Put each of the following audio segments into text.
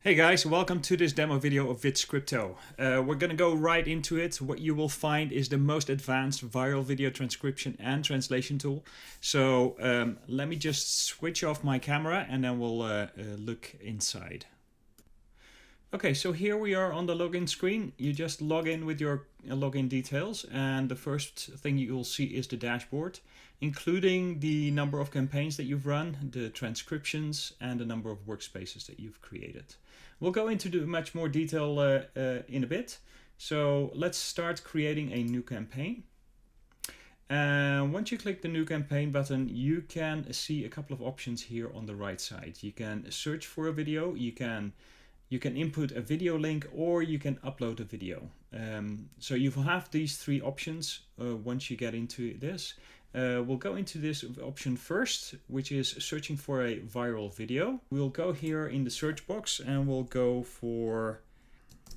Hey guys, welcome to this demo video of VidScripto. We're gonna go right into it. What you will find is the most advanced viral video transcription and translation tool. So let me just switch off my camera and then we'll look inside. Okay, so here we are on the login screen. You just log in with your login details, and the first thing you will see is the dashboard, including the number of campaigns that you've run, the transcriptions, and the number of workspaces that you've created. We'll go into much more detail in a bit. So let's start creating a new campaign. Once you click the new campaign button, you can see a couple of options here on the right side. You can search for a video, you can input a video link, or you can upload a video. So you will have these three options once you get into this. We'll go into this option first, which is searching for a viral video. We'll go here in the search box and we'll go for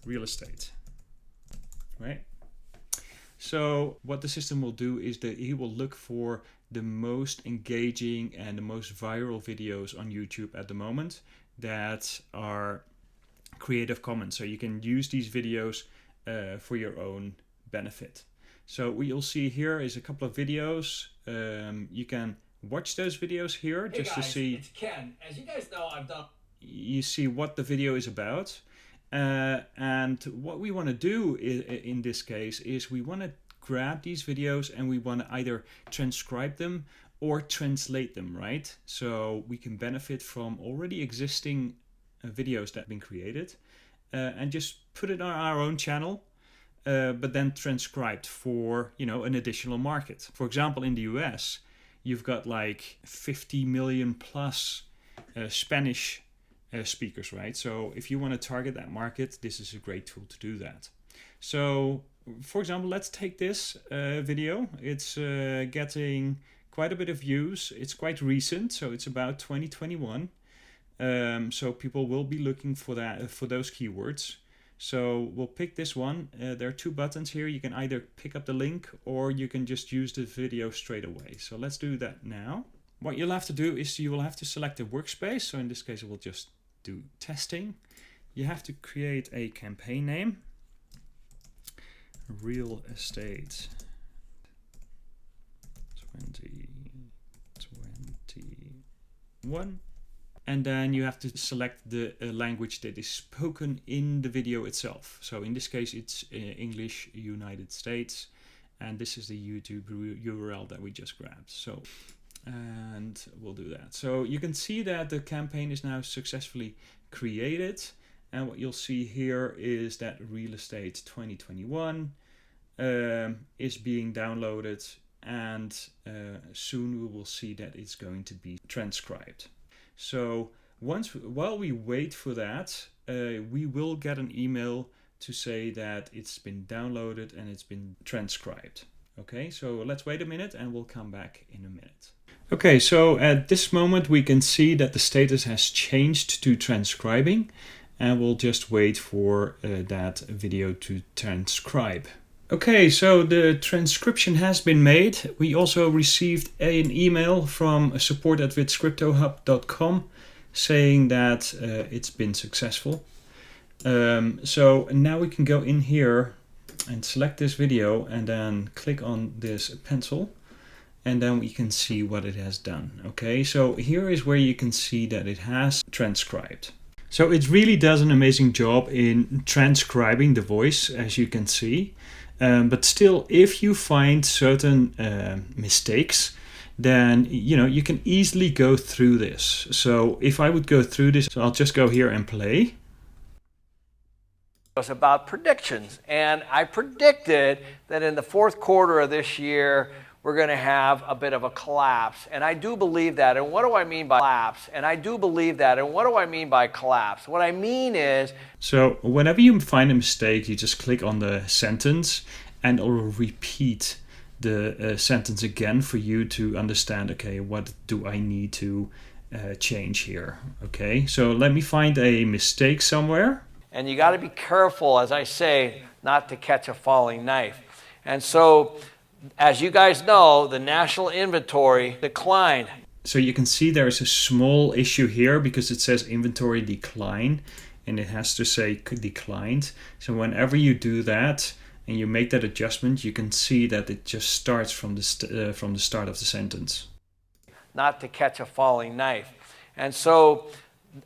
real estate, right? So what the system will do is that he will look for the most engaging and the most viral videos on YouTube at the moment that are Creative Commons. So you can use these videos for your own benefit. So what you'll see here is a couple of videos. You can watch those videos here just to see. It's Ken. As you guys know, I've done. You see what the video is about, and what we want to do in this case is we want to grab these videos and we want to either transcribe them or translate them, right? So we can benefit from already existing videos that have been created and just put it on our own channel. But then transcribed for, an additional market. For example, in the US, you've got like 50 million plus Spanish speakers, right? So if you want to target that market, this is a great tool to do that. So, for example, let's take this video. It's getting quite a bit of views. It's quite recent, so it's about 2021. So people will be looking for those keywords. So we'll pick this one. There are two buttons here. You can either pick up the link or you can just use the video straight away. So let's do that now. What you'll have to do is you will have to select a workspace. So in this case, we'll just do testing. You have to create a campaign name. Real estate 2021. And then you have to select the language that is spoken in the video itself. So in this case, it's English, United States. And this is the YouTube URL that we just grabbed. So, and we'll do that. So you can see that the campaign is now successfully created. And what you'll see here is that Real Estate 2021 is being downloaded. And soon we will see that it's going to be transcribed. So while we wait for that, we will get an email to say that it's been downloaded and it's been transcribed. Okay, so let's wait a minute and we'll come back in a minute. Okay, so at this moment we can see that the status has changed to transcribing, and we'll just wait for that video to transcribe. Okay, so the transcription has been made. We also received an email from support@vidscriptohub.com saying that it's been successful. So now we can go in here and select this video and then click on this pencil, and then we can see what it has done. Okay, so here is where you can see that it has transcribed. So it really does an amazing job in transcribing the voice, as you can see. But still, if you find certain mistakes, then you can easily go through this. So if I would go through this, so I'll just go here and play. It was about predictions, and I predicted that in the fourth quarter of this year, we're going to have a bit of a collapse. And I do believe that. And what do I mean by collapse? And I do believe that. And what do I mean by collapse? What I mean is... So whenever you find a mistake, you just click on the sentence and it will repeat the sentence again for you to understand, okay, what do I need to change here? Okay, so let me find a mistake somewhere. And you got to be careful, as I say, not to catch a falling knife. And so... as you guys know, the national inventory declined. So you can see there's a small issue here because it says inventory decline. and it has to say declined. So whenever you do that and you make that adjustment, you can see that it just starts from the start of the sentence. Not to catch a falling knife. And so,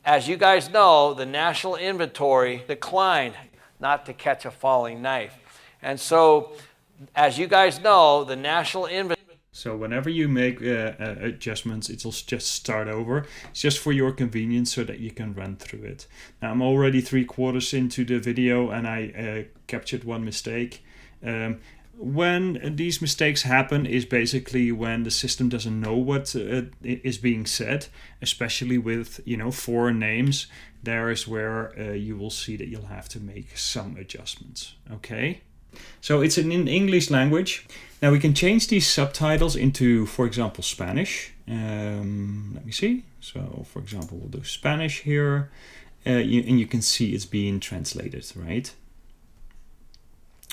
as you guys know, the national inventory declined, not to catch a falling knife. And so, as you guys know, the national inventory. So whenever you make adjustments, it'll just start over. It's just for your convenience so that you can run through it. Now I'm already 3/4 into the video and I captured one mistake. When these mistakes happen is basically when the system doesn't know what is being said, especially with foreign names. There is where you will see that you'll have to make some adjustments. Okay. So it's in English language. Now we can change these subtitles into, for example, Spanish. Let me see. So for example, we'll do Spanish here. And you can see it's being translated, right?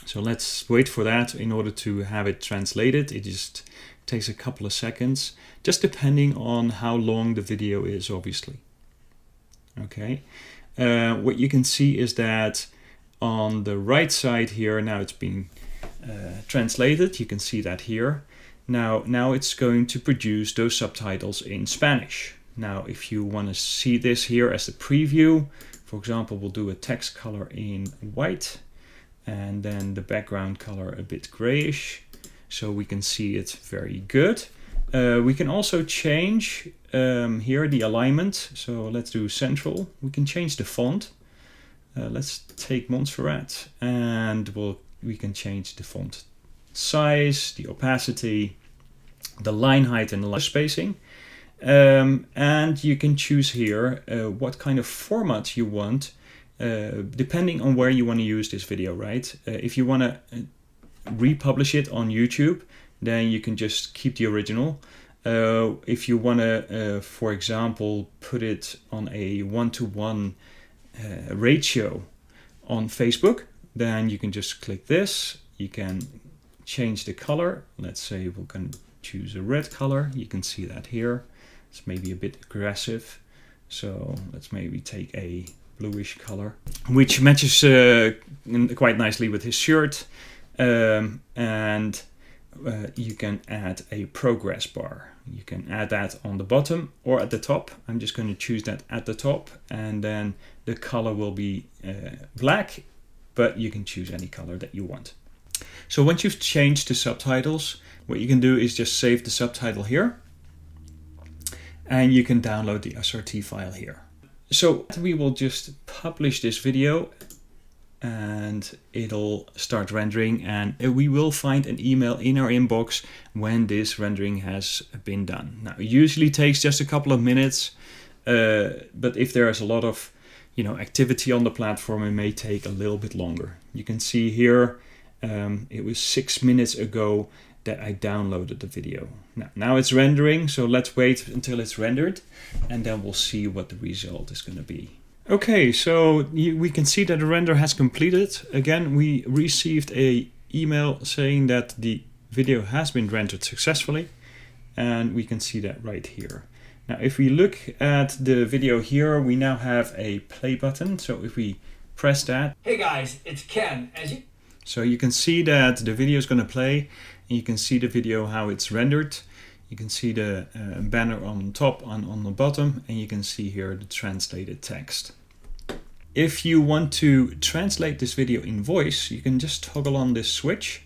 So let's wait for that in order to have it translated. It just takes a couple of seconds, just depending on how long the video is, obviously. Okay. What you can see is that on the right side here, now it's being translated. You can see that here. Now it's going to produce those subtitles in Spanish. Now, if you want to see this here as a preview, for example, we'll do a text color in white and then the background color a bit grayish, so we can see it very good. We can also change here the alignment. So let's do central. We can change the font. Let's take Montserrat, and we can change the font size, the opacity, the line height, and the line spacing. And you can choose here what kind of format you want, depending on where you want to use this video, right? If you want to republish it on YouTube, then you can just keep the original. If you want to, for example, put it on a 1:1 ratio on Facebook, then you can just click this. You can change the color. Let's say we're going to choose a red color. You can see that here. It's maybe a bit aggressive. So let's maybe take a bluish color, which matches quite nicely with his shirt. And you can add a progress bar. You can add that on the bottom or at the top. I'm just going to choose that at the top, and then the color will be black, but you can choose any color that you want. So once you've changed the subtitles, what you can do is just save the subtitle here, and you can download the SRT file here. So we will just publish this video and it'll start rendering, and we will find an email in our inbox when this rendering has been done. Now, it usually takes just a couple of minutes, but if there is a lot of activity on the platform, it may take a little bit longer. You can see here, it was 6 minutes ago that I downloaded the video. Now it's rendering, so let's wait until it's rendered, and then we'll see what the result is going to be. Okay, so we can see that the render has completed. Again, we received an email saying that the video has been rendered successfully, and we can see that right here. Now, if we look at the video here, we now have a play button. So if we press that. Hey guys, it's Ken. So you can see that the video is going to play, and you can see the video how it's rendered. You can see the banner on top and on the bottom, and you can see here the translated text. If you want to translate this video in voice, you can just toggle on this switch.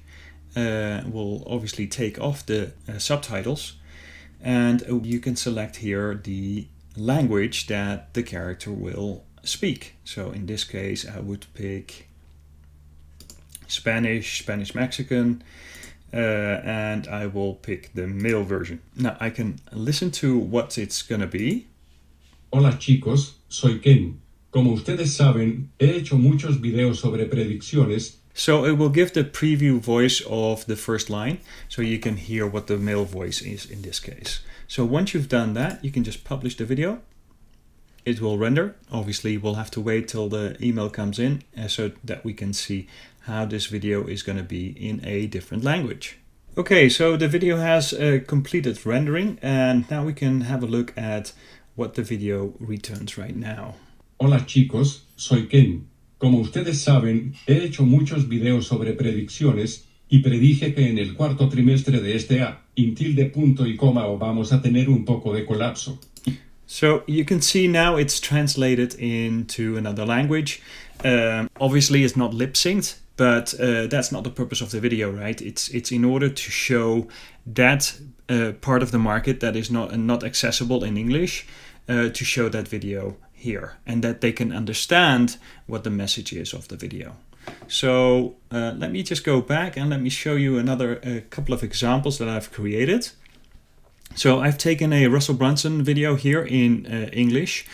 We'll obviously take off the subtitles, and you can select here the language that the character will speak. So in this case, I would pick Spanish Mexican, and I will pick the male version. Now I can listen to what it's gonna be. Hola chicos, soy Ken. Como ustedes saben, he hecho muchos videos sobre predicciones. So it will give the preview voice of the first line, so you can hear what the male voice is in this case. So once you've done that, you can just publish the video. It will render. Obviously, we'll have to wait till the email comes in so that we can see how this video is going to be in a different language. Okay, so the video has completed rendering, and now we can have a look at what the video returns right now. Hola chicos, soy Ken. Como ustedes saben, he hecho muchos videos sobre predicciones y predije que en el cuarto trimestre de este año, punto y coma o vamos a tener un poco de colapso. So you can see now it's translated into another language. Obviously it's not lip synced, but that's not the purpose of the video, right? It's in order to show that part of the market that is not accessible in English, to show that video here, and that they can understand what the message is of the video. So let me just go back and let me show you another couple of examples that I've created. So I've taken a Russell Brunson video here in English,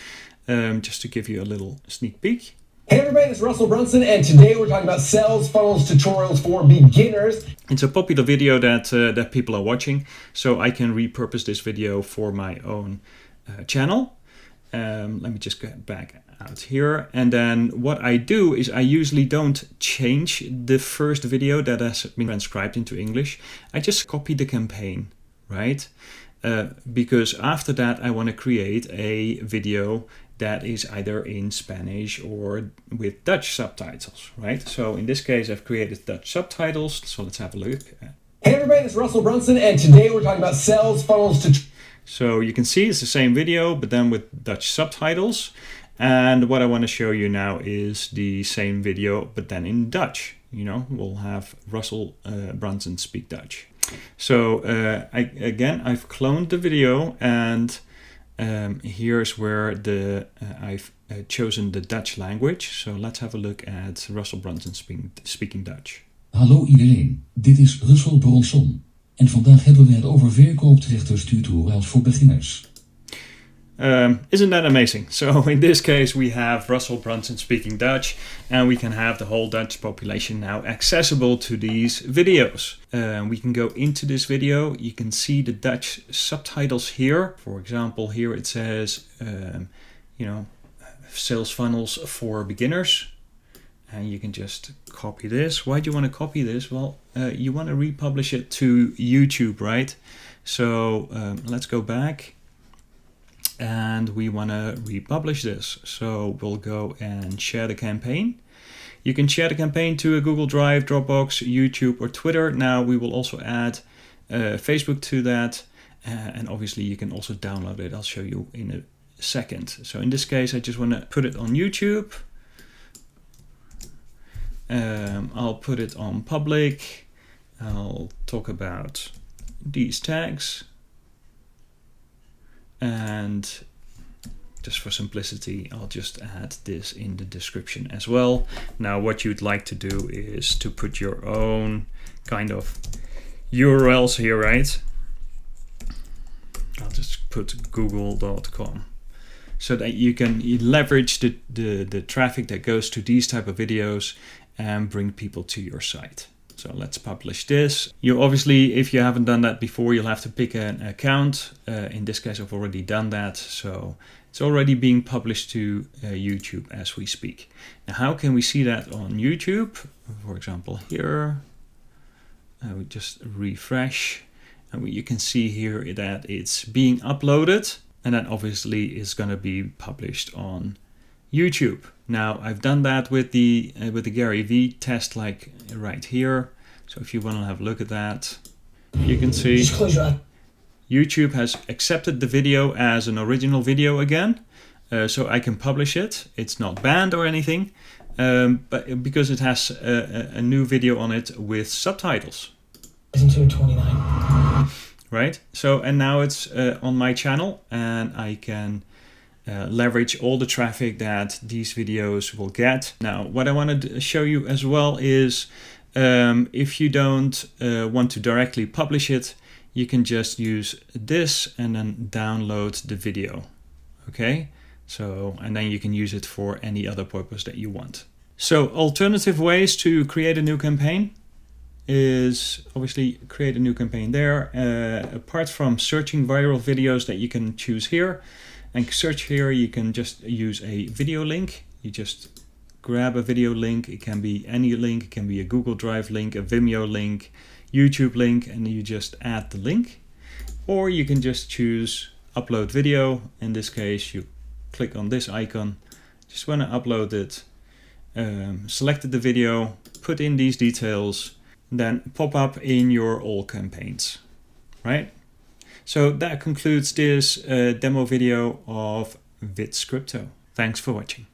just to give you a little sneak peek. Hey everybody, this is Russell Brunson, and today we're talking about sales funnels tutorials for beginners. It's a popular video that people are watching, so I can repurpose this video for my own channel. Let me just get back out here, and then what I do is I usually don't change the first video that has been transcribed into English. I just copy the campaign, right? Because after that I want to create a video that is either in Spanish or with Dutch subtitles, right? So in this case I've created Dutch subtitles, so let's have a look. Hey everybody, this is Russell Brunson, and today we're talking about sales funnels tutorials. So you can see it's the same video, but then with Dutch subtitles. And what I want to show you now is the same video, but then in Dutch. You know, we'll have Russell Brunson speak Dutch. So I've cloned the video, and here's where I've chosen the Dutch language. So let's have a look at Russell Brunson speaking Dutch. Hallo iedereen, dit is Russell Brunson. En vandaag hebben we het over verkooptrechterstutorials voor beginners. Isn't that amazing? So in this case we have Russell Brunson speaking Dutch, and we can have the whole Dutch population now accessible to these videos. We can go into this video. You can see the Dutch subtitles here. For example, here it says, sales funnels for beginners. And you can just copy this. Why do you want to copy this? Well, you want to republish it to YouTube, right? So let's go back. And we want to republish this. So we'll go and share the campaign. You can share the campaign to a Google Drive, Dropbox, YouTube, or Twitter. Now we will also add Facebook to that. And obviously you can also download it. I'll show you in a second. So in this case, I just want to put it on YouTube. I'll put it on public. I'll talk about these tags. And just for simplicity, I'll just add this in the description as well. Now what you'd like to do is to put your own kind of URLs here, right? I'll just put google.com so that you can leverage the traffic that goes to these type of videos and bring people to your site. So let's publish this. You obviously, if you haven't done that before, you'll have to pick an account. In this case, I've already done that. So it's already being published to YouTube as we speak. Now, how can we see that on YouTube? For example, here, we just refresh. And you can see here that it's being uploaded. And then obviously it's going to be published on YouTube. Now I've done that with the Gary V test, like right here. So if you want to have a look at that, you can see YouTube has accepted the video as an original video again. So I can publish it. It's not banned or anything, but because it has a new video on it with subtitles. 29. Right. So and now it's on my channel, and I can leverage all the traffic that these videos will get. Now, what I wanted to show you as well is if you don't want to directly publish it, you can just use this and then download the video. Okay, so and then you can use it for any other purpose that you want. So alternative ways to create a new campaign is obviously create a new campaign there. Apart from searching viral videos that you can choose here, and search here, you can just use a video link. You just grab a video link. It can be any link. It can be a Google Drive link, a Vimeo link, YouTube link, and you just add the link. Or you can just choose upload video. In this case, you click on this icon, Just want to upload it, selected the video, put in these details, then pop up in your all campaigns, right? So that concludes this demo video of VidScripto. Thanks for watching.